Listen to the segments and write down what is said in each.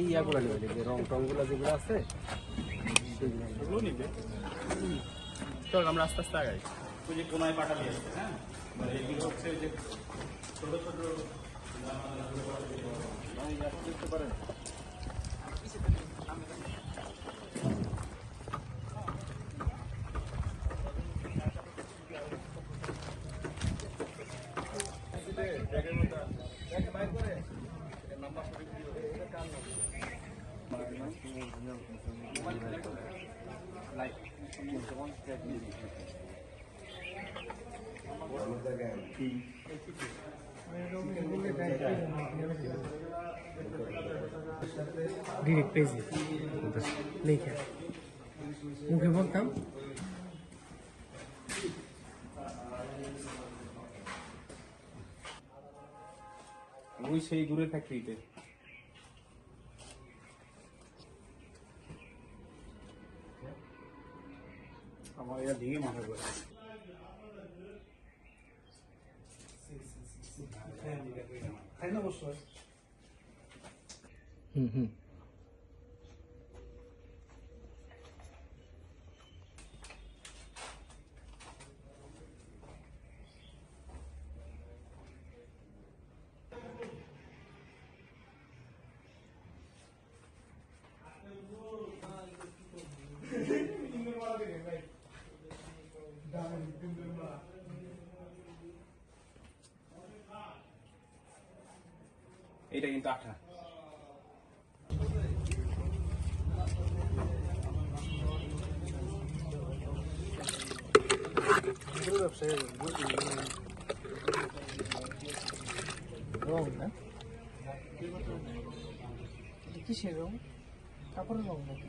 ইয়া করে নেবে, যে রং টংগুলো যেগুলো আছে সেগুলো নিবে। চল আমরা আস্তে আস্তে আগাই। ওই যে কোনায় পাটালি আছে, হ্যাঁ, মানে এগুলো হচ্ছে যে ছোট ছোট দেখতে পারেন। ডিরেক্ট পেজে লিখে মুখে বলতাম ওই সেই গুড়ের ফ্যাক্টরিতে। আমার এটা দিয়ে মাথা করে খাই না অবশ্যই। হুম এটা কিন্তু আঠা। রং না কিসের রং? কাপড়ের রং নাকি?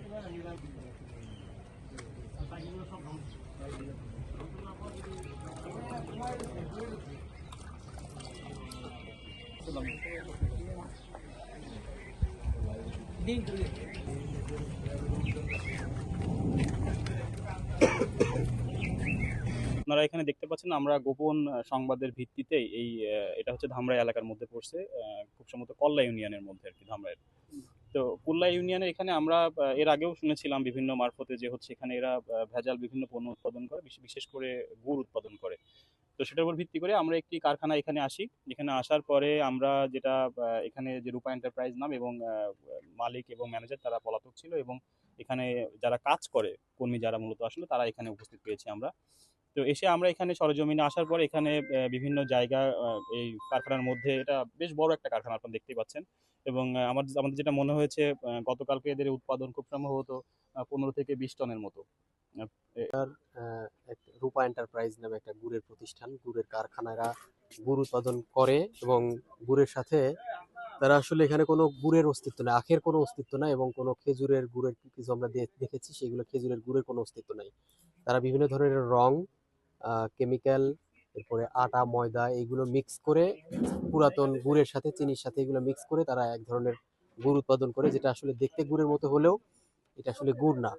আপনারা এখানে দেখতে পাচ্ছেন আমরা গোপন সংবাদের ভিত্তিতে এটা হচ্ছে ধামরাই এলাকার মধ্যে পড়ছে, খুব সম্ভবত কল্লা ইউনিয়নের মধ্যে আর কি, ধামরাইয়ের। তো কুল্লা ইউনিয়নের এখানে আমরা এর আগেও শুনেছিলাম বিভিন্ন মারফতে যে হচ্ছে এখানে এরা ভেজাল বিভিন্ন পণ্য উৎপাদন করে, বিশেষ করে গুড় উৎপাদন করে। তো সেটার উপর ভিত্তি করে আমরা একটি কারখানা এখানে আসি। এখানে আসার পরে আমরা যেটা এখানে যে রূপা এন্টারপ্রাইজ নাম এবং মালিক এবং ম্যানেজার তারা পলাতক ছিল, এবং এখানে যারা কাজ করে কর্মী যারা মূলত আসলে তারা এখানে উপস্থিত পেয়েছি আমরা। তো এসে আমরা এখানে সরেজমিনে আসার পর এখানে বিভিন্ন জায়গা, এই কারখানার মধ্যে এটা বেশ বড় একটা কারখানা আপনারা দেখতেই পাচ্ছেন, এবং আমাদের যেটা মনে হয়েছে গতকালকে এদের উৎপাদন খুব সম্ভবত 15 থেকে 20 টনের মতো। রূপা এন্টারপ্রাইজ নামে একটা গুড়ের প্রতিষ্ঠান, গুড়ের কারখানারা গুড় উৎপাদন করে এবং গুড়ের সাথে তারা আসলে এখানে কোনো গুড়ের অস্তিত্ব নাই, আখের কোনো অস্তিত্ব নাই, এবং কোনো খেজুরের গুড়ের কিছু আমরা দেখেছি, সেগুলো খেজুরের গুড়ের কোনো অস্তিত্ব নাই। তারা বিভিন্ন ধরনের রং, কেমিক্যাল, এরপরে আটা ময়দা এইগুলো মিক্স করে, পুরাতন গুড়ের সাথে চিনির সাথে এগুলো মিক্স করে তারা এক ধরনের গুড় উৎপাদন করে, যেটা আসলে দেখতে গুড়ের মতো হলেও এটা আসলে গুড় না।